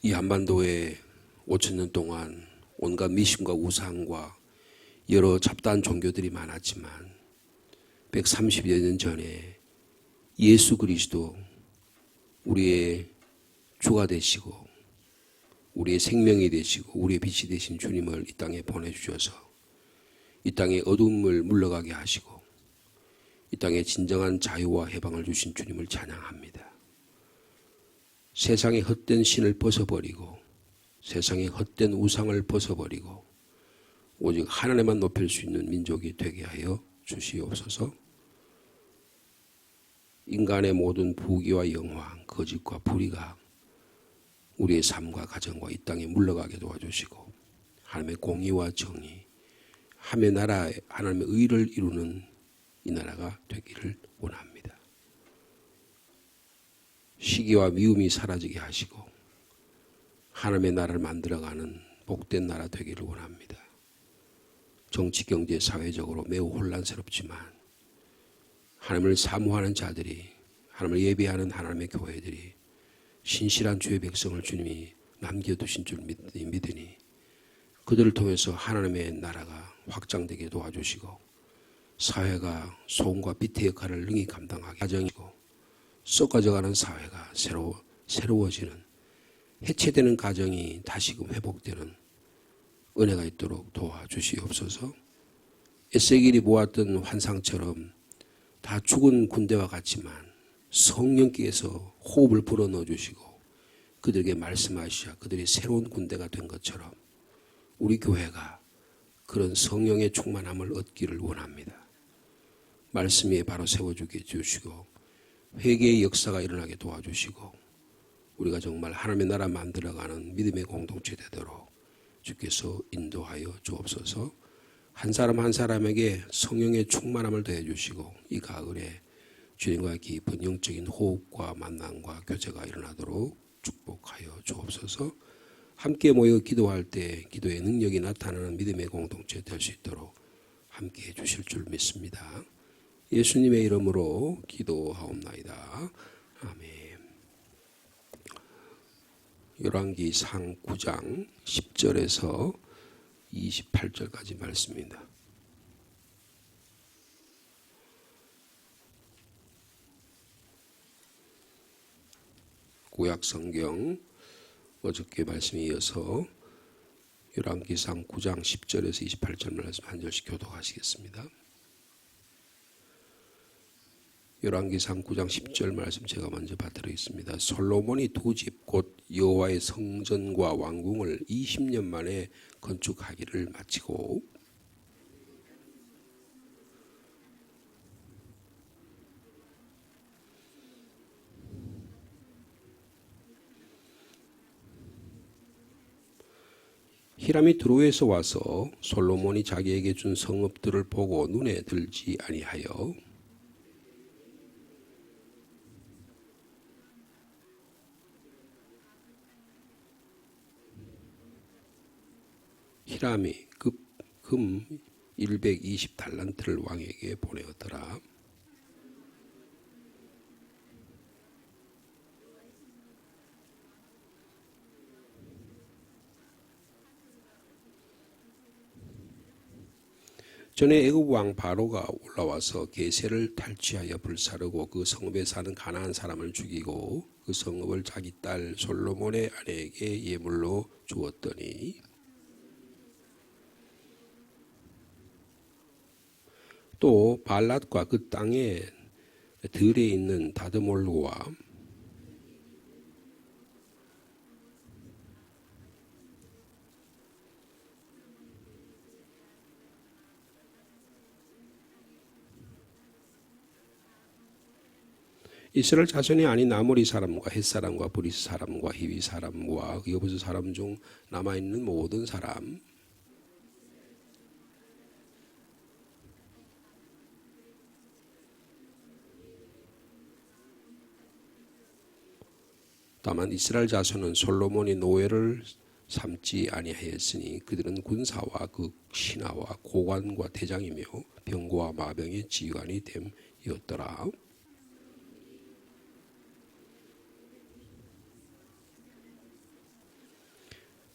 이 한반도에 5천 년 동안 온갖 미신과 우상과 여러 잡다한 종교들이 많았지만 130여 년 전에 예수 그리스도 우리의 주가 되시고 우리의 생명이 되시고 우리의 빛이 되신 주님을 이 땅에 보내주셔서 이 땅의 어둠을 물러가게 하시고 이 땅에 진정한 자유와 해방을 주신 주님을 찬양합니다. 세상의 헛된 신을 벗어버리고 세상의 헛된 우상을 벗어버리고 오직 하나님만 높일 수 있는 민족이 되게 하여 주시옵소서. 인간의 모든 부귀와 영광, 거짓과 불의가 우리의 삶과 가정과 이 땅에 물러가게 도와주시고 하나님의 공의와 정의, 하나님의 나라, 하나님의 의를 이루는 이 나라가 되기를 원합니다. 시기와 미움이 사라지게 하시고 하나님의 나라를 만들어가는 복된 나라 되기를 원합니다. 정치, 경제, 사회적으로 매우 혼란스럽지만 하나님을 사모하는 자들이, 하나님을 예배하는 하나님의 교회들이 신실한 주의 백성을 주님이 남겨두신 줄 믿으니 그들을 통해서 하나님의 나라가 확장되게 도와주시고 사회가 소음과 빛의 역할을 능히 감당하게 가정이고 썩어져가는 사회가 새로워지는 해체되는 가정이 다시금 회복되는 은혜가 있도록 도와주시옵소서. 에세겔이 보았던 환상처럼 다 죽은 군대와 같지만 성령께서 호흡을 불어넣어 주시고 그들에게 말씀하시자 그들이 새로운 군대가 된 것처럼 우리 교회가 그런 성령의 충만함을 얻기를 원합니다. 말씀 위에 바로 세워주게 해주시고 회개의 역사가 일어나게 도와주시고 우리가 정말 하나님의 나라 만들어가는 믿음의 공동체 되도록 주께서 인도하여 주옵소서. 한 사람 한 사람에게 성령의 충만함을 더해주시고 이 가을에 주님과 깊은 영적인 호흡과 만남과 교제가 일어나도록 축복하여 주옵소서. 함께 모여 기도할 때 기도의 능력이 나타나는 믿음의 공동체 될 수 있도록 함께 해주실 줄 믿습니다. 예수님의 이름으로 기도하옵나이다. 아멘. 열왕기상 9장 10절에서 28절까지 말씀입니다. 구약성경 어저께 말씀에 이어서 열왕기상 9장 10절에서 28절 말씀 한 절씩 교독하시겠습니다. 열왕기상 9장 10절 말씀 제가 먼저 받들어있습니다. 솔로몬이 두 집 곧 여호와의 성전과 왕궁을 20년 만에 건축하기를 마치고 히람이 드로에서 와서 솔로몬이 자기에게 준 성읍들을 보고 눈에 들지 아니하여 히람이 금 120달란트를 왕에게 보내었더라. 전에 애굽 왕 바로가 올라와서 게셀을 탈취하여 불사르고 그 성읍에 사는 가나안 사람을 죽이고 그 성읍을 자기 딸 솔로몬의 아내에게 예물로 주었더니 또 발랏과 그 땅에 들에 있는 다드몰루와 이스라엘 자손이 아닌 아모리 사람과 헷 사람과 브리스 사람과 히위 사람과 여부스 사람 중 남아있는 모든 사람 다만 이스라엘 자손은 솔로몬이 노예를 삼지 아니하였으니 그들은 군사와 그 신하와 고관과 대장이며 병고와 마병의 지휘관이 됨이었더라.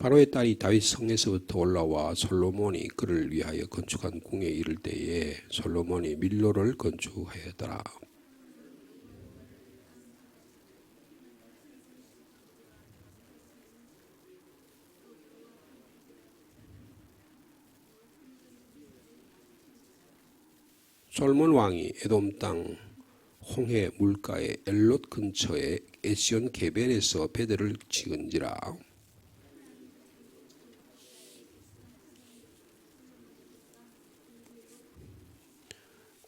바로의 딸이 다윗 성에서부터 올라와 솔로몬이 그를 위하여 건축한 궁에 이를 때에 솔로몬이 밀로를 건축하였더라. 솔몬 왕이 에돔 땅 홍해 물가의 엘롯 근처의 에시온 게벨에서 베들을 지은지라.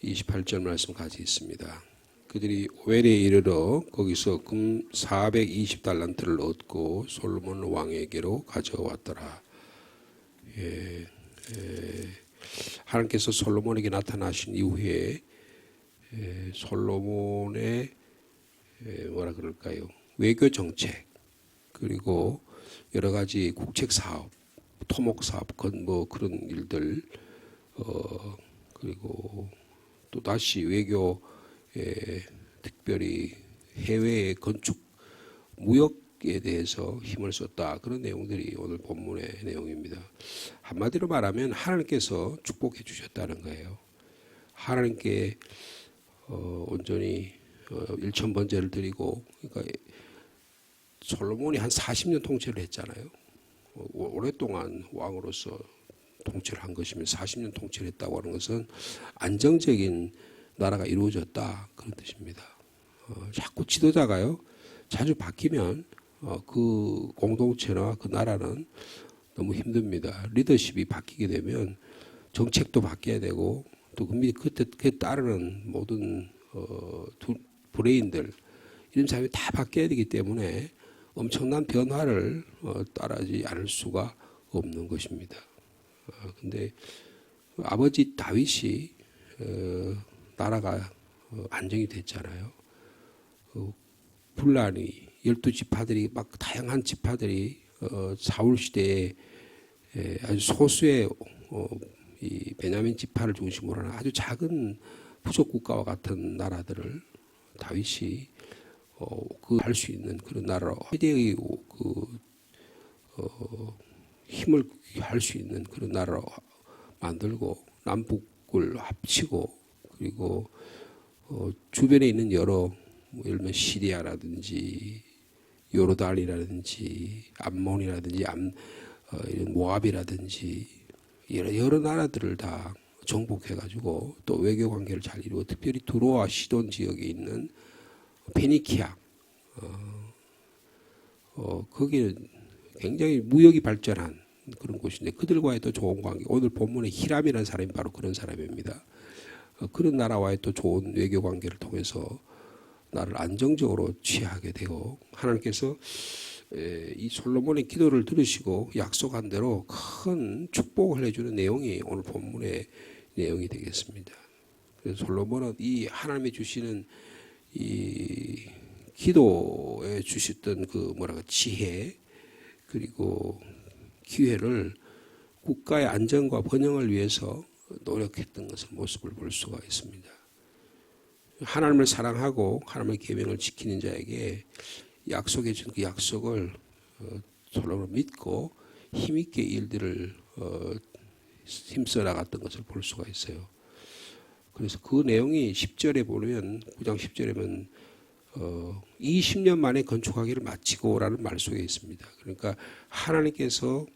28절 말씀 같이 있습니다. 그들이 오엘에 이르러 거기서 금 420달란트를 얻고 솔로몬 왕에게로 가져왔더라. 하나님께서 솔로몬에게 나타나신 이후에 솔로몬의 뭐라 그럴까요? 외교 정책, 그리고 여러 가지 국책 사업, 토목 사업, 뭐 그런 일들, 그리고 또 다시 외교에 특별히 해외의 건축, 무역에 대해서 힘을 썼다. 그런 내용들이 오늘 본문의 내용입니다. 한마디로 말하면 하나님께서 축복해 주셨다는 거예요. 하나님께 온전히 1,000번제를 드리고, 그러니까 솔로몬이 한 40년 통치를 했잖아요. 오랫동안 왕으로서 통치를 한 것이면 40년 통치를 했다고 하는 것은 안정적인 나라가 이루어졌다, 그런 뜻입니다. 자꾸 지도자가요 자주 바뀌면 그 공동체나 그 나라는 너무 힘듭니다. 리더십이 바뀌게 되면 정책도 바뀌어야 되고, 또 그에 따르는 모든 브레인들, 이런 사람이 다 바뀌어야 되기 때문에 엄청난 변화를 따르지 않을 수가 없는 것입니다. 근데 아버지 다윗이 나라가 안정이 됐잖아요. 분란이 12지파들이 막 다양한 지파들이 사울 시대에 아주 소수의 이 베냐민 지파를 중심으로 하는 아주 작은 부족 국가와 같은 나라들을 다윗이 할 수 있는 그런 나라로 세대의 힘을 할 수 있는 그런 나라로 만들고, 남북을 합치고, 그리고 주변에 있는 여러 예를 들면 시리아라든지 요르단이라든지 암몬이라든지 이런 모압이라든지 여러 나라들을 다 정복해가지고 또 외교 관계를 잘 이루고, 특별히 두로와 시돈 지역에 있는 페니키아, 거기는 굉장히 무역이 발전한 그런 곳인데 그들과의 또 좋은 관계, 오늘 본문에 히람이라는 사람이 바로 그런 사람입니다. 그런 나라와의 또 좋은 외교 관계를 통해서 나를 안정적으로 취하게 되고, 하나님께서 이 솔로몬의 기도를 들으시고 약속한 대로 큰 축복을 해주는 내용이 오늘 본문의 내용이 되겠습니다. 그래서 솔로몬은 이 하나님이 주시는 이 기도에 주셨던 그 지혜, 그리고 기회를 국가의 안정과 번영을 위해서 노력했던 것을 모습을 볼 수가 있습니다. 하나님을 사랑하고 하나님의 계명을 지키는 자에게 약속해 준 그 약속을 솔로몬은 믿고 힘있게 일들을 힘써 나갔던 것을 볼 수가 있어요. 그래서 그 내용이 10절에 보면, 9장 10절에 보면 20년 만에 건축하기를 마치고라는 말 속에 있습니다. 그러니까 하나님께서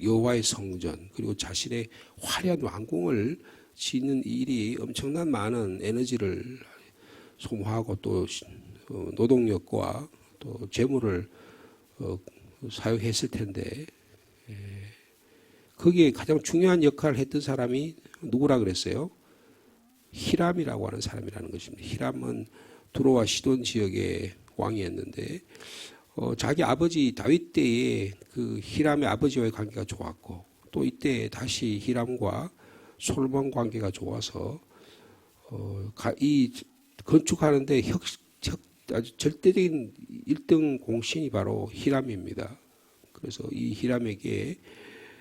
여호와의 성전, 그리고 자신의 화려한 왕궁을 짓는 일이 엄청난 많은 에너지를 소모하고 또 노동력과 또 재물을 사용했을 텐데, 거기에 가장 중요한 역할을 했던 사람이 누구라 그랬어요? 히람이라고 하는 사람이라는 것입니다. 히람은 두로와 시돈 지역의 왕이었는데 자기 아버지 다윗 때에 그 히람의 아버지와의 관계가 좋았고, 또 이때 다시 히람과 솔몬 관계가 좋아서 이 건축하는데 아주 절대적인 1등 공신이 바로 히람입니다. 그래서 이 히람에게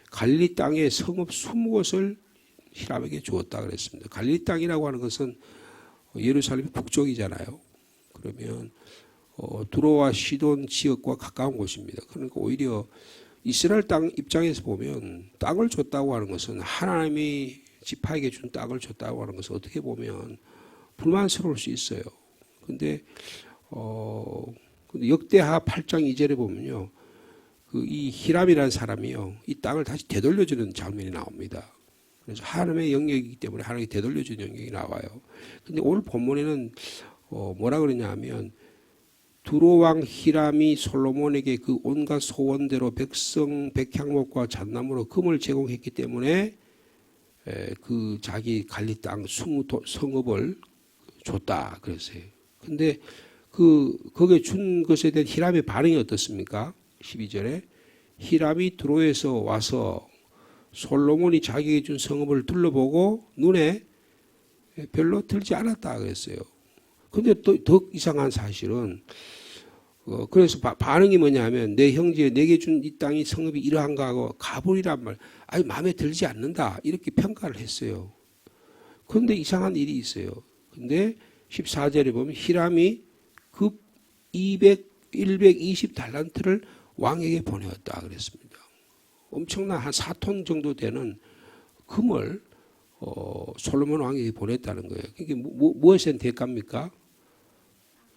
갈릴리 땅의 성읍 20곳을 히람에게 주었다 그랬습니다. 갈릴리 땅이라고 하는 것은 예루살렘 북쪽이잖아요. 그러면 두로와 시돈 지역과 가까운 곳입니다. 그러니까 오히려 이스라엘 땅 입장에서 보면 땅을 줬다고 하는 것은 하나님이 지파에게 준 땅을 줬다고 하는 것은 어떻게 보면 불만스러울 수 있어요. 근데 역대하 8장 2절에 보면요. 이 히람이라는 사람이요. 이 땅을 다시 되돌려주는 장면이 나옵니다. 그래서 하나님의 영역이기 때문에 하나님이 되돌려주는 영역이 나와요. 근데 오늘 본문에는 뭐라 그러냐 하면 두로왕 히람이 솔로몬에게 그 온갖 소원대로 백성 백향목과 잣나무로 금을 제공했기 때문에 그 자기 관리 땅 20성읍을 줬다 그랬어요. 근데 거기에 준 것에 대한 히람의 반응이 어떻습니까? 12절에 히람이 두로에서 와서 솔로몬이 자기에게 준 성읍을 둘러보고 눈에 별로 들지 않았다 그랬어요. 근데 또 더 이상한 사실은 그래서 반응이 뭐냐면 내 형제 내게 준 이 땅이 성읍이 이러한가 하고 가보리란 말 아니 마음에 들지 않는다 이렇게 평가를 했어요. 그런데 이상한 일이 있어요. 근데 14절에 보면 히람이 급 120달란트를 왕에게 보내었다 그랬습니다. 엄청난 한 4톤 정도 되는 금을 솔로몬 왕에게 보냈다는 거예요. 이게 무엇에 대한 대가입니까?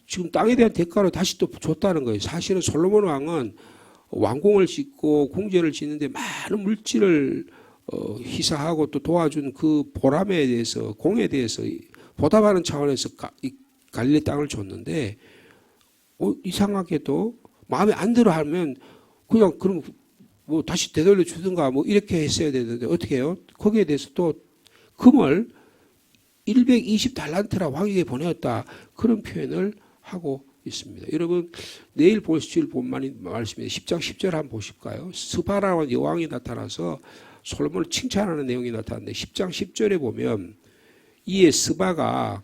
지금 땅에 대한 대가로 다시 또 줬다는 거예요. 사실은 솔로몬 왕은 왕궁을 짓고 궁전을 짓는데 많은 물질을 희사하고 또 도와준 그 보람에 대해서 공에 대해서 보답하는 차원에서 갈릴리 땅을 줬는데 이상하게도 마음에 안 들어 하면 그냥 그럼 뭐 다시 되돌려 주든가 뭐 이렇게 했어야 되는데 어떻게 해요? 거기에 대해서 또 금을 120달란트라 왕에게 보내었다 그런 표현을 하고 있습니다. 여러분 내일 보실 본만이 말씀입니다. 10장 10절 한번 보실까요? 스바라는 여왕이 나타나서 솔로몬을 칭찬하는 내용이 나타났는데 10장 10절에 보면 이에 스바가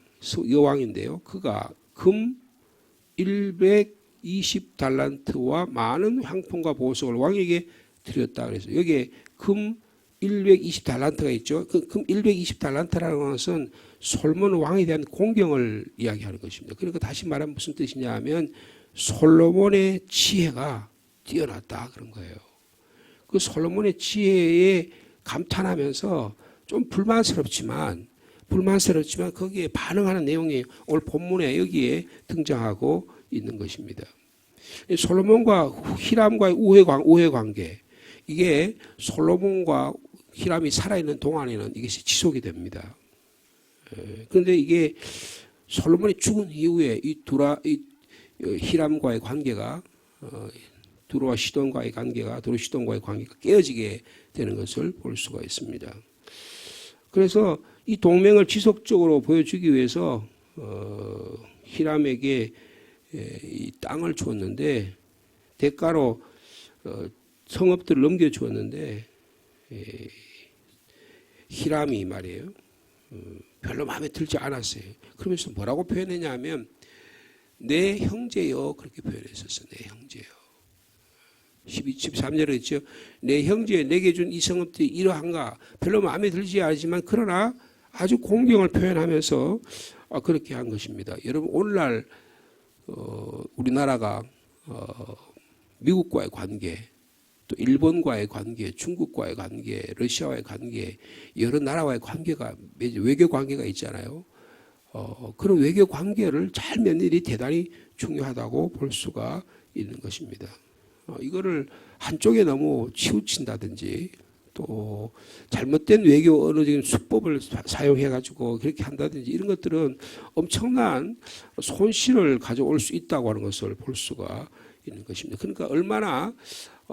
여왕인데요. 그가 금 120달란트와 많은 향품과 보석을 왕에게 드렸다 그래서 여기에 금 120달란트가 있죠. 그 금 120달란트라는 것은 솔로몬 왕에 대한 공경을 이야기하는 것입니다. 그러니까 다시 말하면 무슨 뜻이냐 하면 솔로몬의 지혜가 뛰어났다 그런 거예요. 그 솔로몬의 지혜에 감탄하면서 좀 불만스럽지만 거기에 반응하는 내용이 오늘 본문에 여기에 등장하고 있는 것입니다. 솔로몬과 히람과의 우애 관계 이게 솔로몬과 히람이 살아있는 동안에는 이것이 지속이 됩니다. 그런데 이게 솔로몬이 죽은 이후에 이 히람과의 관계가 두로와 시돈과의 관계가 깨어지게 되는 것을 볼 수가 있습니다. 그래서 이 동맹을 지속적으로 보여주기 위해서 히람에게 이 땅을 주었는데 대가로 성읍들을 넘겨주었는데 히람이 말이에요. 별로 마음에 들지 않았어요. 그러면서 뭐라고 표현했냐면 내 형제요 그렇게 표현했었어요. 내 형제요. 13절에 있죠. 내 형제 내게 준 이 성읍들이 이러한가 별로 마음에 들지 않지만 그러나 아주 공경을 표현하면서 그렇게 한 것입니다. 여러분 오늘날 우리나라가 미국과의 관계 또 일본과의 관계, 중국과의 관계, 러시아와의 관계, 여러 나라와의 관계가 외교 관계가 있잖아요. 그런 외교 관계를 잘 맺는 일이 대단히 중요하다고 볼 수가 있는 것입니다. 이거를 한쪽에 너무 치우친다든지 또 잘못된 외교 언어적인 수법을 사용해가지고 그렇게 한다든지 이런 것들은 엄청난 손실을 가져올 수 있다고 하는 것을 볼 수가 있는 것입니다. 그러니까 얼마나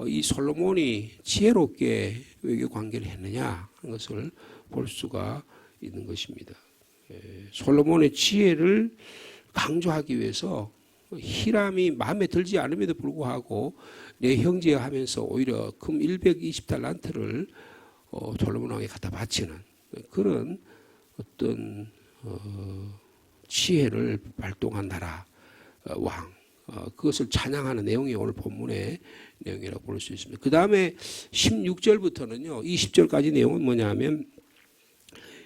이 솔로몬이 지혜롭게 외교 관계를 했느냐 하는 것을 볼 수가 있는 것입니다. 솔로몬의 지혜를 강조하기 위해서 히람이 마음에 들지 않음에도 불구하고 내 형제 하면서 오히려 금 120달란트를 솔로몬 왕에 갖다 바치는 그런 어떤 지혜를 발동한 나라 왕 그것을 찬양하는 내용이 오늘 본문의 내용이라고 볼 수 있습니다. 그 다음에 16절부터는요 20절까지 내용은 뭐냐면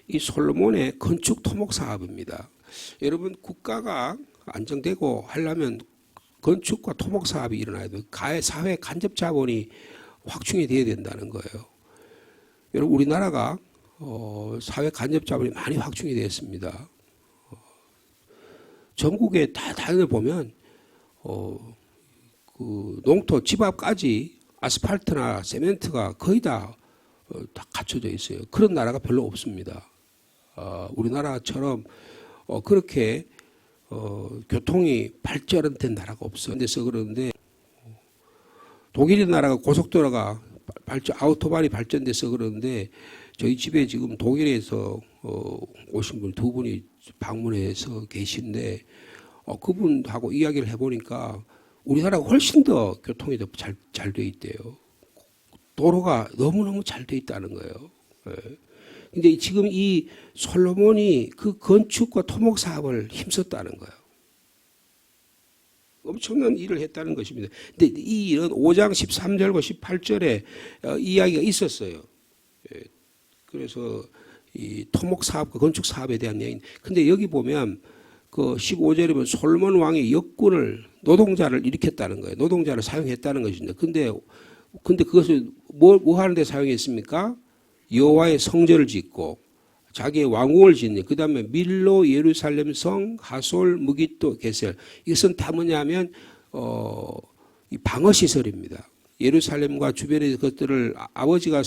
이 솔로몬의 건축 토목 사업입니다. 여러분 국가가 안정되고 하려면 건축과 토목 사업이 일어나야 돼요. 사회 간접 자본이 확충이 돼야 된다는 거예요. 여러분 우리나라가 사회 간접 자본이 많이 확충이 되었습니다. 전국에 다 다녀보면 그 농토 집 앞까지 아스팔트나 세멘트가 거의 다 갖춰져 있어요. 그런 나라가 별로 없습니다. 우리나라처럼 그렇게 교통이 발전된 나라가 없어요. 그래서 그러는데 독일의 나라가 고속도로가 아우토반이 발전돼서 그러는데 저희 집에 지금 독일에서 오신 분 두 분이 방문해서 계신데 그분하고 이야기를 해보니까 우리나라가 훨씬 더 교통이 더 잘 돼 있대요. 도로가 너무너무 잘 돼 있다는 거예요. 근데 지금 이 솔로몬이 그 건축과 토목 사업을 힘썼다는 거예요. 엄청난 일을 했다는 것입니다. 근데 이 일은 5장 13절과 18절에 이야기가 있었어요. 그래서 이 토목 사업과 건축 사업에 대한 얘기. 근데 여기 보면 그 15절에 보면 솔로몬 왕이 역군을 노동자를 일으켰다는 거예요. 노동자를 사용했다는 것입니다. 근데 그것을 뭐 하는 데 사용했습니까? 여호와의 성전을 짓고 자기의 왕궁을 짓는, 그 다음에 밀로, 예루살렘 성, 하솔, 무깃도, 게셀. 이것은 다 뭐냐면 이 방어 시설입니다. 예루살렘과 주변의 것들을 아버지가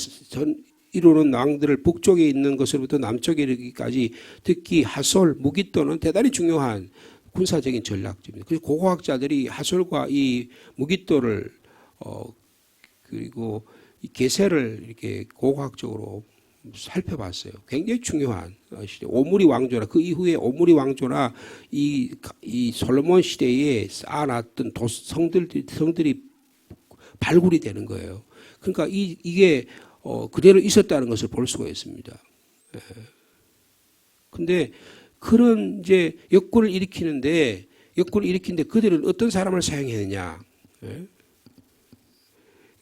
이루는 왕들을 북쪽에 있는 것으로부터 남쪽에 이르기까지, 특히 하솔, 무깃도는 대단히 중요한 군사적인 전략입니다. 그래서 고고학자들이 하솔과 이 무깃도를 그리고 이 게셀을 이렇게 고고학적으로 살펴봤어요. 굉장히 중요한 시대. 오므리 왕조나 그 이후에 오므리 왕조나 이 솔로몬 시대에 쌓아놨던 성들이 발굴이 되는 거예요. 그러니까 이게 그대로 있었다는 것을 볼 수가 있습니다. 근데 그런 이제 역군을 일으키는데 그들은 어떤 사람을 사용했느냐?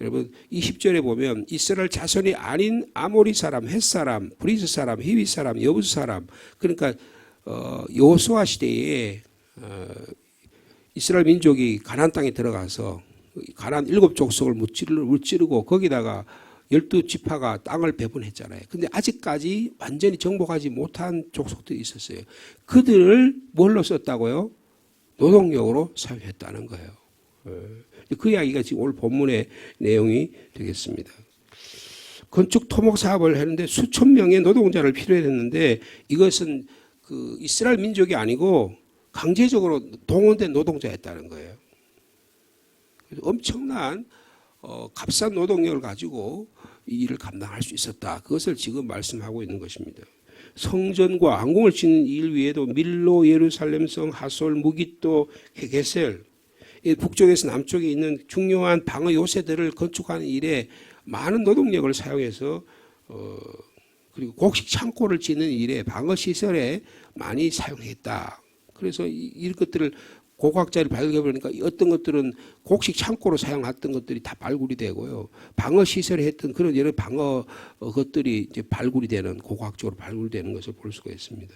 여러분 20절에 보면 이스라엘 자손이 아닌 아모리 사람, 헷 사람, 브리스 사람, 히위 사람, 여부스 사람, 그러니까 여호수아 시대에 이스라엘 민족이 가나안 땅에 들어가서 가나안 7족속을 무찌르고 거기다가 12지파가 땅을 배분했잖아요. 근데 아직까지 완전히 정복하지 못한 족속들이 있었어요. 그들을 뭘로 썼다고요? 노동력으로 사용했다는 거예요. 그 이야기가 지금 오늘 본문의 내용이 되겠습니다. 건축 토목 사업을 했는데 수천 명의 노동자를 필요했는데 이것은 그 이스라엘 민족이 아니고 강제적으로 동원된 노동자였다는 거예요. 엄청난 값싼 노동력을 가지고 이 일을 감당할 수 있었다. 그것을 지금 말씀하고 있는 것입니다. 성전과 왕궁을 짓는 일 위에도 밀로, 예루살렘 성, 하솔, 무깃도, 게셀, 북쪽에서 남쪽에 있는 중요한 방어 요새들을 건축하는 일에 많은 노동력을 사용해서 그리고 곡식 창고를 짓는 일에 방어 시설에 많이 사용했다. 그래서 이런 것들을 고고학자를 발견해보니까 어떤 것들은 곡식 창고로 사용했던 것들이 다 발굴이 되고요. 방어 시설에 했던 그런 여러 방어 것들이 이제 발굴이 되는, 고고학적으로 발굴되는 것을 볼 수가 있습니다.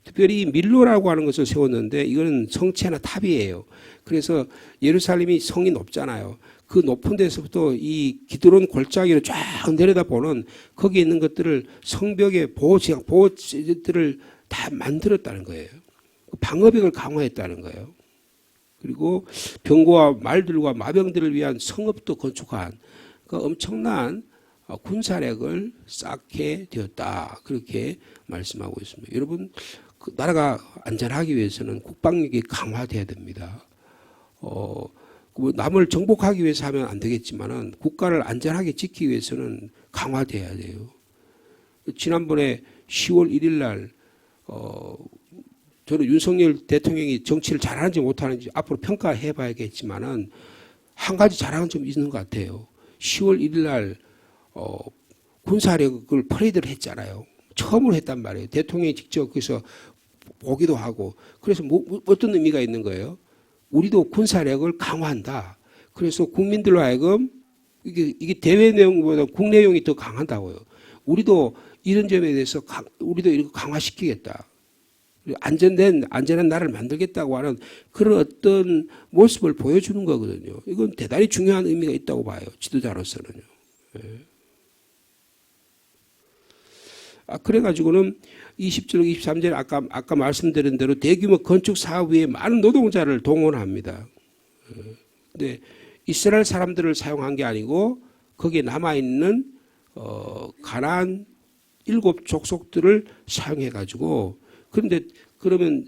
특별히 밀로라고 하는 것을 세웠는데 이거는 성체나 탑이에요. 그래서 예루살렘이 성이 높잖아요. 그 높은 데서부터 이 기드론 골짜기로 쫙 내려다보는 거기에 있는 것들을 성벽의 보호들을 다 만들었다는 거예요. 방어벽을 강화했다는 거예요. 그리고 병거와 말들과 마병들을 위한 성읍도 건축한 그 엄청난 군사력을 쌓게 되었다. 그렇게 말씀하고 있습니다. 여러분, 그 나라가 안전하기 위해서는 국방력이 강화돼야 됩니다. 남을 정복하기 위해서 하면 안 되겠지만은 국가를 안전하게 지키기 위해서는 강화돼야 돼요. 지난번에 10월 1일 날 저는 윤석열 대통령이 정치를 잘하는지 못하는지 앞으로 평가해 봐야겠지만은 한 가지 잘하는 점이 있는 것 같아요. 10월 1일 날 군사력을 퍼레이드를 했잖아요. 처음으로 했단 말이에요. 대통령이 직접 거기서 보기도 하고. 그래서 어떤 의미가 있는 거예요? 우리도 군사력을 강화한다. 그래서 국민들로 하여금 이게 대외 내용보다 국내 내용이 더 강하다고요. 우리도 이런 점에 대해서 우리도 이렇게 강화시키겠다. 안전한 나라를 만들겠다고 하는 그런 어떤 모습을 보여주는 거거든요. 이건 대단히 중요한 의미가 있다고 봐요. 지도자로서는요. 그래가지고는 20절, 23절에 아까 말씀드린 대로 대규모 건축 사업 위에 많은 노동자를 동원합니다. 근데 이스라엘 사람들을 사용한 게 아니고 거기에 남아있는 가나안 7 족속들을 사용해가지고 그런데 그러면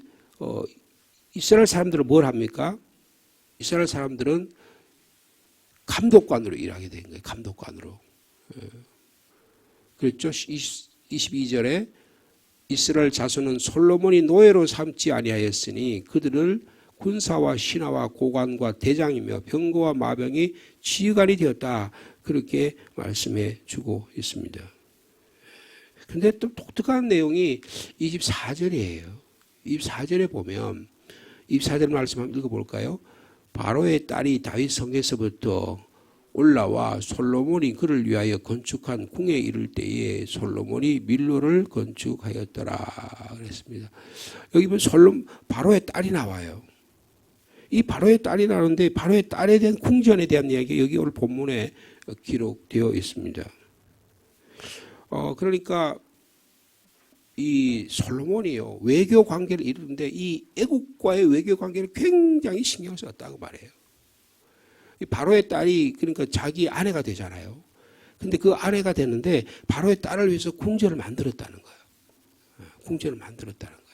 이스라엘 사람들은 뭘 합니까? 이스라엘 사람들은 감독관으로 일하게 된 거예요. 감독관으로. 그랬죠. 22절에 이스라엘 자손은 솔로몬이 노예로 삼지 아니하였으니 그들을 군사와 신하와 고관과 대장이며 병거와 마병이 지휘관이 되었다. 그렇게 말씀해 주고 있습니다. 근데 또 독특한 내용이 24절이에요. 24절에 보면 24절 말씀 한번 읽어볼까요? 바로의 딸이 다윗 성에서부터 올라와 솔로몬이 그를 위하여 건축한 궁에 이를 때에 솔로몬이 밀로를 건축하였더라 그랬습니다. 여기 보면 바로의 딸이 나와요. 이 바로의 딸이 나오는데 바로의 딸에 대한 궁전에 대한 이야기가 여기 오늘 본문에 기록되어 있습니다. 그러니까 이 솔로몬이요 외교 관계를 이루는데 이 애국과의 외교 관계를 굉장히 신경 썼다고 말해요. 이 바로의 딸이 그러니까 자기 아내가 되잖아요. 근데 그 아내가 되는데 바로의 딸을 위해서 궁전을 만들었다는 거예요. 궁전을 만들었다는 거예요.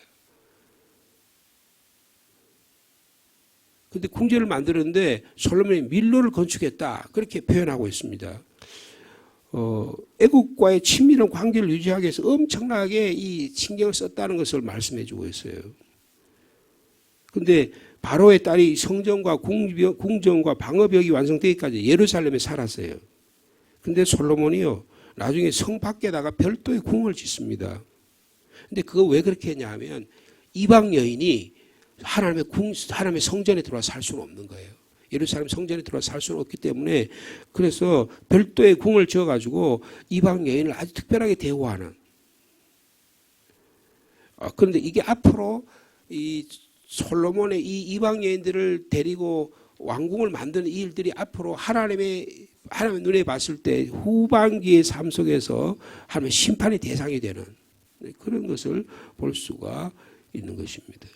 근데 궁전을 만들었는데 솔로몬이 밀로를 건축했다. 그렇게 표현하고 있습니다. 애국과의 친밀한 관계를 유지하기 위해서 엄청나게 이 신경을 썼다는 것을 말씀해 주고 있어요. 근데 바로의 딸이 성전과 궁전과 방어벽이 완성되기까지 예루살렘에 살았어요. 근데 솔로몬이요 나중에 성 밖에다가 별도의 궁을 짓습니다. 근데 그거 왜 그렇게 했냐 하면 이방 여인이 하나님의 성전에 들어와 살 수는 없는 거예요. 예루살렘 성전에 들어와 살 수는 없기 때문에 그래서 별도의 궁을 지어가지고 이방 여인을 아주 특별하게 대우하는. 그런데 이게 앞으로 이 솔로몬의 이 이방 여인들을 데리고 왕궁을 만드는 이 일들이 앞으로 하나님의 눈에 봤을 때 후반기의 삶 속에서 하나님의 심판의 대상이 되는 그런 것을 볼 수가 있는 것입니다.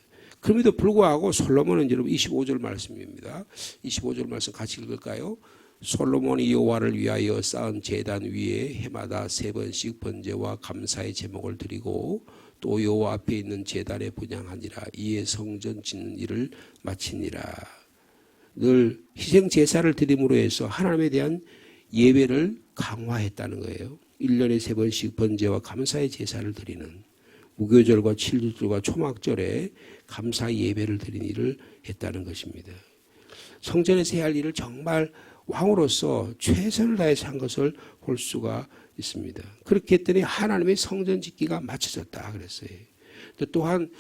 그럼에도 불구하고 솔로몬은 여러분 25절 말씀입니다. 25절 말씀 같이 읽을까요? 솔로몬이 여호와를 위하여 쌓은 제단 위에 해마다 3번씩 번제와 감사의 제목을 드리고 또 여호와 앞에 있는 제단에 분향하니라. 이에 성전 짓는 일을 마치니라. 늘 희생 제사를 드림으로 해서 하나님에 대한 예배를 강화했다는 거예요. 1년에 3번씩 번제와 감사의 제사를 드리는 무교절과 칠절과 초막절에 감사 예배를 드리는 일을 했다는 것입니다. 성전에서 해야 할 일을 정말 왕으로서 최선을 다해서 한 것을 볼 수가 있습니다. 그렇게 했더니 하나님의 성전 짓기가 마쳐졌다 그랬어요. 또한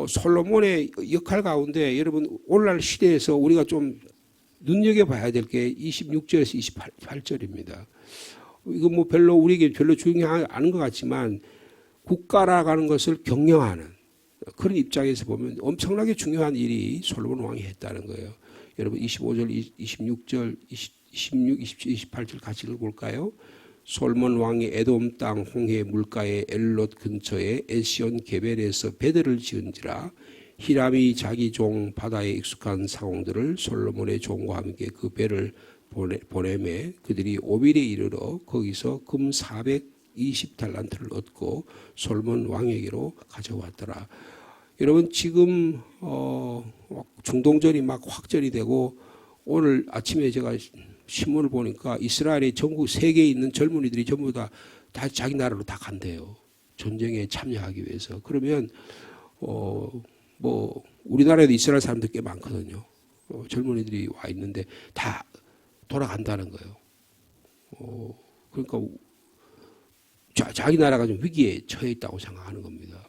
솔로몬의 역할 가운데 여러분 오늘날 시대에서 우리가 좀 눈여겨봐야 될 게 26절에서 28절입니다. 이거 뭐 우리에게 별로 중요하지 않은 것 같지만 국가라고 하는 것을 경영하는 그런 입장에서 보면 엄청나게 중요한 일이 솔로몬 왕이 했다는 거예요. 여러분 25절, 26절, 26, 27, 28절 같이 읽어볼까요? 솔몬 왕이 에돔 땅 홍해 물가의 엘롯 근처에 에시온 게벨에서 배들을 지은지라 히람이 자기 종 바다에 익숙한 상공들을 솔로몬의 종과 함께 그 배를 보내매 그들이 오빌에 이르러 거기서 금 420달란트를 얻고 솔몬 왕에게로 가져왔더라. 여러분 지금 중동전이 막 확전이 되고 오늘 아침에 제가 신문을 보니까 이스라엘의 전국 세계에 있는 젊은이들이 전부 다 자기 나라로 다 간대요. 전쟁에 참여하기 위해서. 그러면 뭐 우리나라에도 이스라엘 사람들 꽤 많거든요. 젊은이들이 와 있는데 다 돌아간다는 거예요. 그러니까 자기 나라가 좀 위기에 처해 있다고 생각하는 겁니다.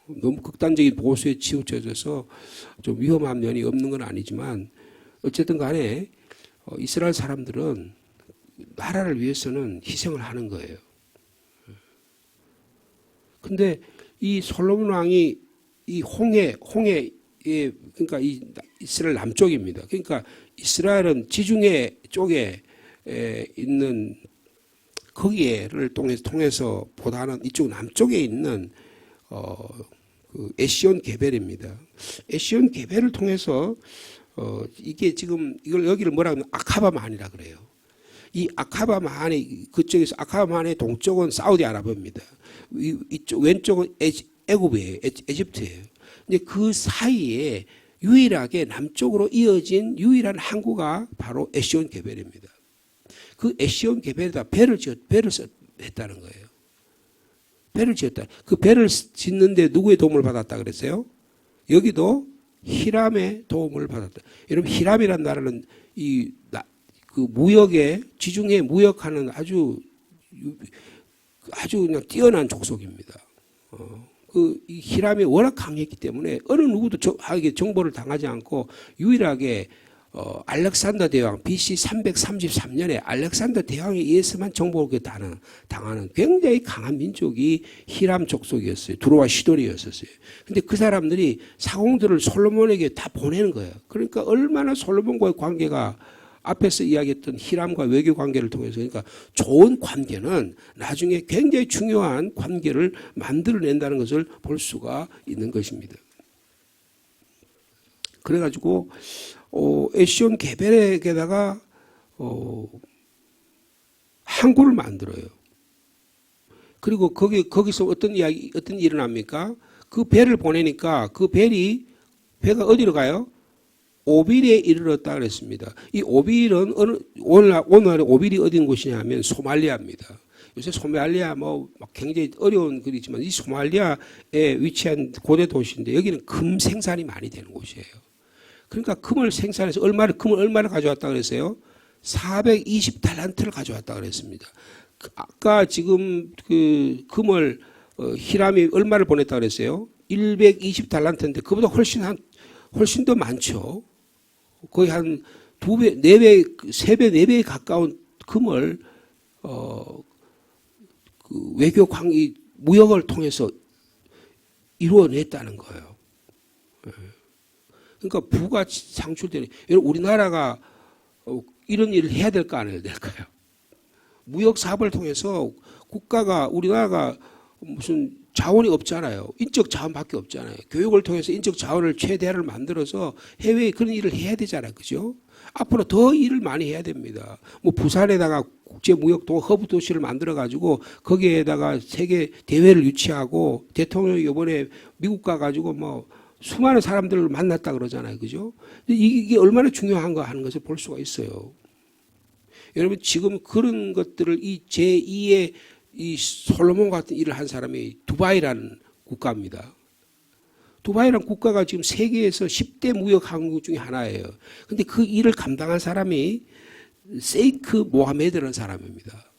너무 극단적인 보수에 치우쳐져서 좀 위험한 면이 없는 건 아니지만 어쨌든 간에 이스라엘 사람들은 나라를 위해서는 희생을 하는 거예요. 근데 이 솔로몬 왕이 이 홍해 그러니까 이 이스라엘 남쪽입니다. 그러니까 이스라엘은 지중해 쪽에 있는 거기를 통해서 보다는 이쪽 남쪽에 있는 그 에시온 개벨입니다. 에시온 개벨을 통해서 이게 지금 이걸 여기를 뭐라 하면 아카바만이라 그래요. 이 아카바만의 그쪽에서 아카바만의 동쪽은 사우디아라비아입니다. 이쪽 왼쪽은 애굽이에요. 에집트예요. 근데 그 사이에 유일하게 남쪽으로 이어진 유일한 항구가 바로 에시온 개벨입니다. 그 에시온 개벨에다 배를 했다는 거예요. 배를 지었다. 그 배를 짓는데 누구의 도움을 받았다 그랬어요? 여기도 히람의 도움을 받았다. 여러분 히람이란 나라는 그 무역에 지중해 무역하는 아주 그냥 뛰어난 족속입니다. 이 히람이 워낙 강했기 때문에 어느 누구도 정보를 당하지 않고 유일하게 알렉산더 대왕 BC 333년에 알렉산더 대왕에 의해서만 정복을 당하는 굉장히 강한 민족이 히람 족속이었어요. 두로와 시돌이었었어요. 근데 그 사람들이 사공들을 솔로몬에게 다 보내는 거예요. 그러니까 얼마나 솔로몬과의 관계가 앞에서 이야기했던 히람과 외교 관계를 통해서 그러니까 좋은 관계는 나중에 굉장히 중요한 관계를 만들어낸다는 것을 볼 수가 있는 것입니다. 그래가지고 에시온 개벨에다가 항구를 만들어요. 그리고 거기서 어떤 일이 일어납니까? 그 배를 보내니까 그 배가 어디로 가요? 오빌에 이르렀다 그랬습니다. 이 오빌은 오늘 오빌이 어딘 곳이냐면 소말리아입니다. 요새 소말리아 굉장히 어려운 글이지만 이 소말리아에 위치한 고대 도시인데 여기는 금 생산이 많이 되는 곳이에요. 그러니까 금을 생산해서 금을 얼마를 가져왔다 그랬어요? 420달란트를 가져왔다 그랬습니다. 아까 지금 그 금을 히람이 얼마를 보냈다 그랬어요? 120달란트인데 그보다 훨씬 더 많죠. 거의 한 2배, 4배, 3배, 4배에 가까운 금을 그 외교 무역을 통해서 이루어냈다는 거예요. 그러니까 부가 창출되는. 여러분 우리나라가 이런 일을 해야 될까 안 해야 될까요? 무역 사업을 통해서 우리나라가 무슨 자원이 없잖아요. 인적 자원밖에 없잖아요. 교육을 통해서 인적 자원을 최대한을 만들어서 해외에 그런 일을 해야 되잖아요. 그죠? 앞으로 더 일을 많이 해야 됩니다. 부산에다가 국제무역도 허브 도시를 만들어가지고 거기에다가 세계 대회를 유치하고 대통령이 이번에 미국 가가지고 수많은 사람들을 만났다 그러잖아요. 그죠? 이게 얼마나 중요한가 하는 것을 볼 수가 있어요. 여러분 지금 그런 것들을 이 제2의 이 솔로몬 같은 일을 한 사람이 두바이라는 국가입니다. 두바이라는 국가가 지금 세계에서 10대 무역 항구 중에 하나예요. 근데 그 일을 감당한 사람이 세이크 모하메드라는 사람입니다.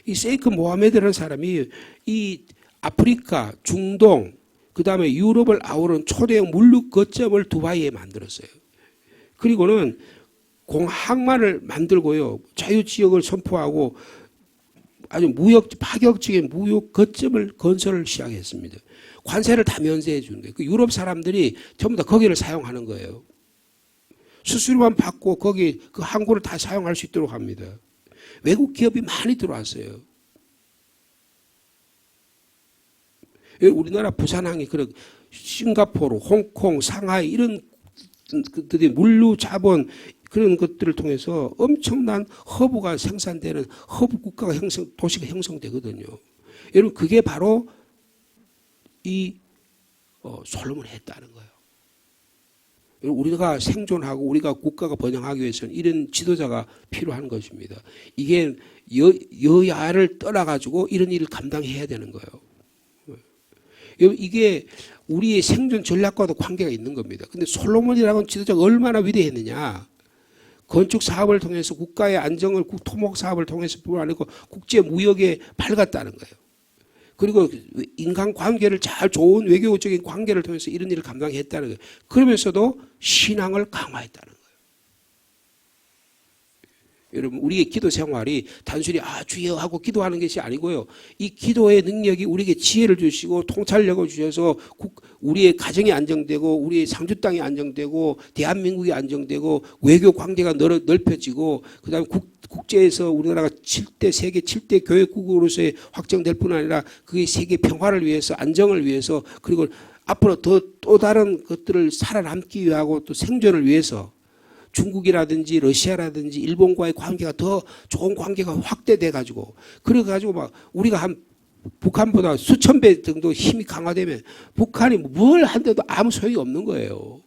이 세이크 모하메드라는 사람이 이 아프리카, 중동, 그 다음에 유럽을 아우르는 초대형 물류 거점을 두바이에 만들었어요. 그리고는 공항만을 만들고요. 자유지역을 선포하고 아주 파격적인 무역 거점을 건설을 시작했습니다. 관세를 다 면세해 주는 거예요. 그 유럽 사람들이 전부 다 거기를 사용하는 거예요. 수수료만 받고 거기 그 항구를 다 사용할 수 있도록 합니다. 외국 기업이 많이 들어왔어요. 우리나라 부산항이 그런 싱가포르, 홍콩, 상하이 이런 그들이 물류 자본 그런 것들을 통해서 엄청난 허브가 생산되는 허브 국가가 도시가 형성되거든요. 여러분 그게 바로 이 솔로몬이 했다는 거예요. 우리가 생존하고 우리가 국가가 번영하기 위해서는 이런 지도자가 필요한 것입니다. 이게 여야를 떠나가지고 이런 일을 감당해야 되는 거예요. 이게 우리의 생존 전략과도 관계가 있는 겁니다. 근데 솔로몬이라는 지도자가 얼마나 위대했느냐. 건축 사업을 통해서 국가의 안정을 토목 사업을 통해서 뿐만 아니고 국제 무역에 밝았다는 거예요. 그리고 인간 관계를 좋은 외교적인 관계를 통해서 이런 일을 감당했다는 거예요. 그러면서도 신앙을 강화했다는 거예요. 여러분, 우리의 기도 생활이 단순히 주여 하고 기도하는 것이 아니고요. 이 기도의 능력이 우리에게 지혜를 주시고 통찰력을 주셔서 우리의 가정이 안정되고 우리의 상주 땅이 안정되고 대한민국이 안정되고 외교 관계가 넓혀지고 그다음에 국제에서 우리나라가 세계 7대 교회국으로서의 확정될 뿐 아니라 그게 세계 평화를 위해서 안정을 위해서 그리고 앞으로 또 다른 것들을 살아남기 위하고 또 생존을 위해서 중국이라든지 러시아라든지 일본과의 관계가 더 좋은 관계가 확대돼 가지고 그래 가지고 막 우리가 한 북한보다 수천 배 정도 힘이 강화되면 북한이 뭘 한데도 아무 소용이 없는 거예요.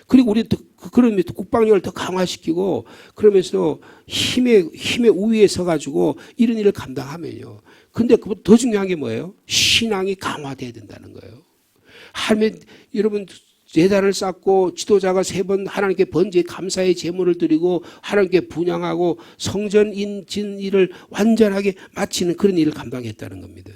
그리고 우리 그러면서 국방력을 더 강화시키고 그러면서 힘의 우위에 서 가지고 이런 일을 감당하면요. 근데 그보다 더 중요한 게 뭐예요? 신앙이 강화돼야 된다는 거예요. 하나님 여러분 제단을 쌓고 지도자가 3번 하나님께 번제 감사의 제물을 드리고 하나님께 분향하고 성전 인진 일을 완전하게 마치는 그런 일을 감당했다는 겁니다.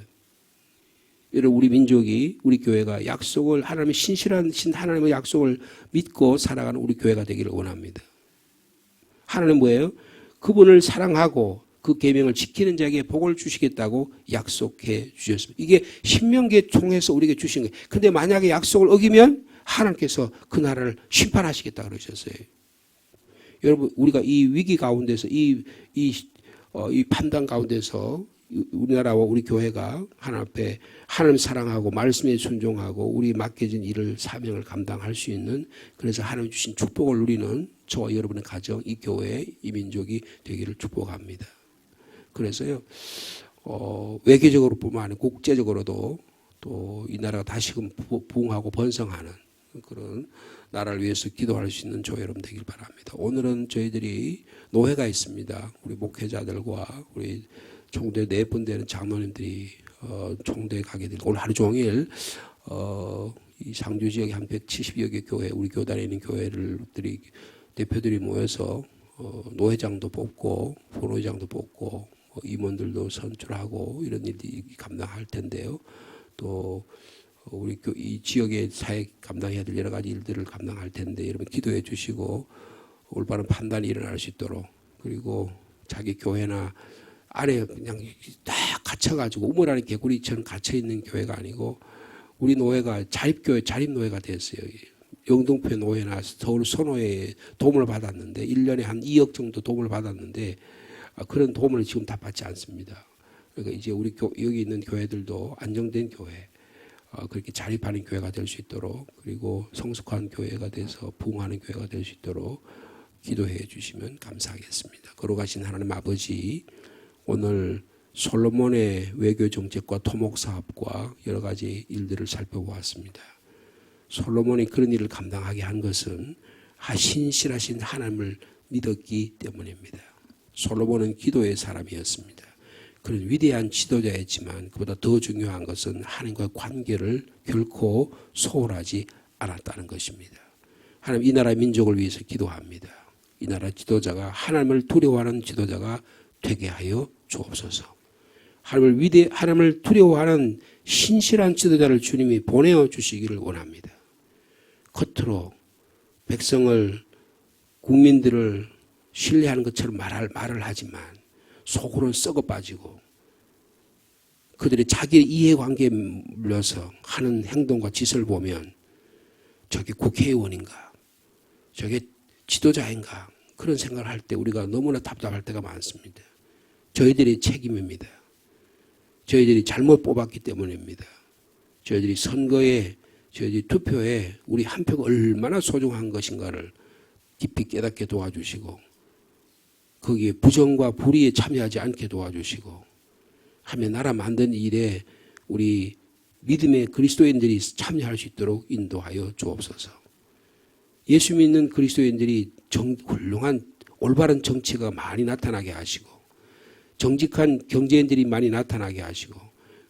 여러분 우리 민족이 우리 교회가 약속을 하나님의 신실한 하나님의 약속을 믿고 살아가는 우리 교회가 되기를 원합니다. 하나님은 뭐예요? 그분을 사랑하고 그 계명을 지키는 자에게 복을 주시겠다고 약속해 주셨습니다. 이게 신명기에 통해서 우리에게 주신 거예요. 그런데 만약에 약속을 어기면 하나님께서 그 나라를 심판하시겠다 그러셨어요. 여러분 우리가 이 위기 가운데서 이 판단 가운데서 우리나라와 우리 교회가 하나님 앞에 하나님 사랑하고 말씀에 순종하고 우리 맡겨진 일을 사명을 감당할 수 있는 그래서 하나님 주신 축복을 누리는 저와 여러분의 가정 이 교회 이 민족이 되기를 축복합니다. 그래서요 외교적으로뿐만 아니라 국제적으로도 또 이 나라가 다시금 부흥하고 번성하는 그런 나라를 위해서 기도할 수 있는 저 여러분 되길 바랍니다. 오늘은 저희들이 노회가 있습니다. 우리 목회자들과 우리 총대 4분 되는 장로님들이 총대 가게 될 오늘 하루 종일 이 상주 지역에 한 170여 개 교회 우리 교단에 있는 교회들이 대표들이 모여서 노회장도 뽑고 본회장도 뽑고 임원들도 선출하고 이런 일이 감당할 텐데요. 또 우리 이 지역의 사회 감당해야 될 여러 가지 일들을 감당할 텐데 여러분 기도해 주시고 올바른 판단이 일어날 수 있도록 그리고 자기 교회나 안에 그냥 딱 갇혀가지고 우물 안에 개구리처럼 갇혀있는 교회가 아니고 우리 노회가 자립교회 자립노회가 됐어요. 영등포 노회나 서울 소노회에 도움을 받았는데 1년에 한 2억 정도 도움을 받았는데 그런 도움을 지금 다 받지 않습니다. 그러니까 이제 우리 여기 있는 교회들도 안정된 교회 그렇게 자립하는 교회가 될 수 있도록 그리고 성숙한 교회가 돼서 부흥하는 교회가 될 수 있도록 기도해 주시면 감사하겠습니다. 걸어가신 하나님 아버지 오늘 솔로몬의 외교 정책과 토목 사업과 여러 가지 일들을 살펴보았습니다. 솔로몬이 그런 일을 감당하게 한 것은 신실하신 하나님을 믿었기 때문입니다. 솔로몬은 기도의 사람이었습니다. 그런 위대한 지도자였지만 그보다 더 중요한 것은 하나님과의 관계를 결코 소홀하지 않았다는 것입니다. 하나님 이 나라 민족을 위해서 기도합니다. 이 나라 지도자가 하나님을 두려워하는 지도자가 되게 하여 주옵소서. 하나님을 두려워하는 신실한 지도자를 주님이 보내어 주시기를 원합니다. 겉으로 백성을 국민들을 신뢰하는 것처럼 말을 하지만 속으로는 썩어 빠지고 그들의 자기 이해관계에 물려서 하는 행동과 짓을 보면 저게 국회의원인가 저게 지도자인가 그런 생각을 할 때 우리가 너무나 답답할 때가 많습니다. 저희들의 책임입니다. 저희들이 잘못 뽑았기 때문입니다. 저희들이 선거에 저희들이 투표에 우리 한 표가 얼마나 소중한 것인가를 깊이 깨닫게 도와주시고 거기에 부정과 불의에 참여하지 않게 도와주시고 하며 나라 만든 일에 우리 믿음의 그리스도인들이 참여할 수 있도록 인도하여 주옵소서. 예수 믿는 그리스도인들이 훌륭한 올바른 정치가 많이 나타나게 하시고 정직한 경제인들이 많이 나타나게 하시고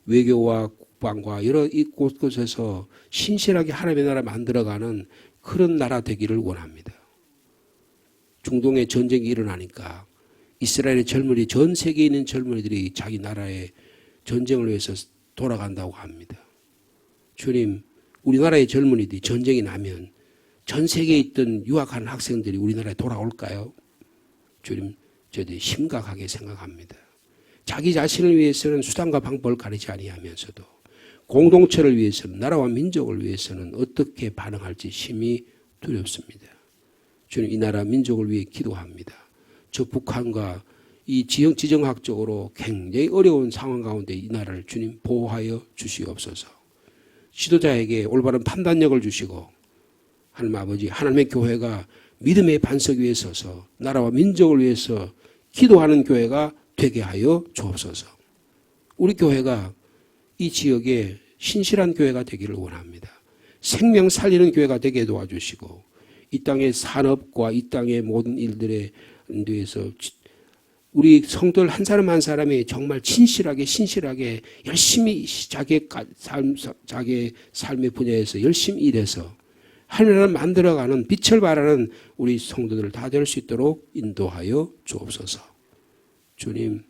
외교와 국방과 여러 곳곳에서 신실하게 하나님의 나라 만들어가는 그런 나라 되기를 원합니다. 중동에 전쟁이 일어나니까 이스라엘의 젊은이 전 세계에 있는 젊은이들이 자기 나라의 전쟁을 위해서 돌아간다고 합니다. 주님 우리나라의 젊은이들이 전쟁이 나면 전 세계에 있던 유학하는 학생들이 우리나라에 돌아올까요? 주님 저희들이 심각하게 생각합니다. 자기 자신을 위해서는 수단과 방법을 가리지 아니하면서도 공동체를 위해서는 나라와 민족을 위해서는 어떻게 반응할지 심히 두렵습니다. 주님 이 나라 민족을 위해 기도합니다. 저 북한과 이 지정학적으로 굉장히 어려운 상황 가운데 이 나라를 주님 보호하여 주시옵소서. 지도자에게 올바른 판단력을 주시고 하나님 아버지 하나님의 교회가 믿음의 반석 위에 서서 나라와 민족을 위해서 기도하는 교회가 되게 하여 주옵소서. 우리 교회가 이 지역에 신실한 교회가 되기를 원합니다. 생명 살리는 교회가 되게 도와주시고 이 땅의 산업과 이 땅의 모든 일들에 대해서 우리 성도들 한 사람 한 사람이 정말 신실하게 열심히 자기의 삶의 분야에서 열심히 일해서 하늘을 만들어가는 빛을 발하는 우리 성도들 다 될 수 있도록 인도하여 주옵소서. 주님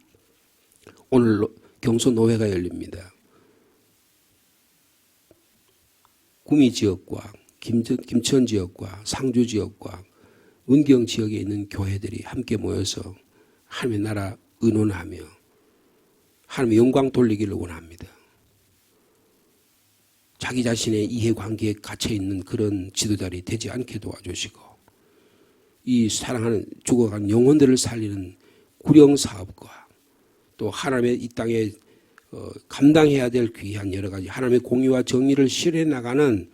오늘 경소노회가 열립니다. 구미 지역과 김천 지역과 상주 지역과 은경 지역에 있는 교회들이 함께 모여서 하나님의 나라 의논하며 하나님의 영광 돌리기를 원합니다. 자기 자신의 이해관계에 갇혀있는 그런 지도자들이 되지 않게 도와주시고 이 사랑하는 죽어간 영혼들을 살리는 구령사업과 또 하나님의 이 땅에 감당해야 될 귀한 여러 가지 하나님의 공의와 정의를 실현해 나가는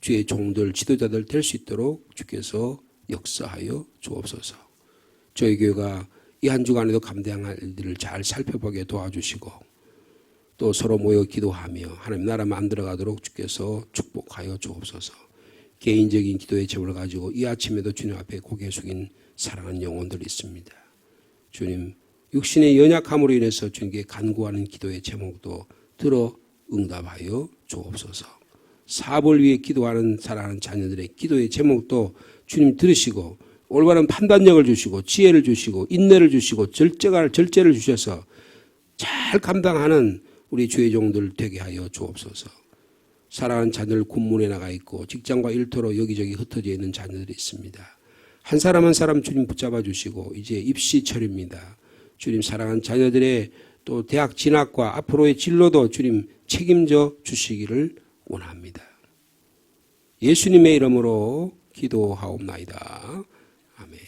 주의 종들 지도자들 될 수 있도록 주께서 역사하여 주옵소서. 저희 교회가 이 한 주간에도 감당할 일들을 잘 살펴보게 도와주시고 또 서로 모여 기도하며 하나님 나라 만들어가도록 주께서 축복하여 주옵소서. 개인적인 기도의 제목을 가지고 이 아침에도 주님 앞에 고개 숙인 사랑하는 영혼들이 있습니다. 주님 육신의 연약함으로 인해서 주님께 간구하는 기도의 제목도 들어 응답하여 주옵소서. 사업을 위해 기도하는 사랑하는 자녀들의 기도의 제목도 주님 들으시고 올바른 판단력을 주시고 지혜를 주시고 인내를 주시고 절제를 주셔서 잘 감당하는 우리 주의 종들 되게 하여 주옵소서. 사랑하는 자녀들 군문에 나가 있고 직장과 일터로 여기저기 흩어져 있는 자녀들이 있습니다. 한 사람 한 사람 주님 붙잡아 주시고 이제 입시철입니다. 주님 사랑하는 자녀들의 또 대학 진학과 앞으로의 진로도 주님 책임져 주시기를 원합니다. 예수님의 이름으로 기도하옵나이다. 아멘.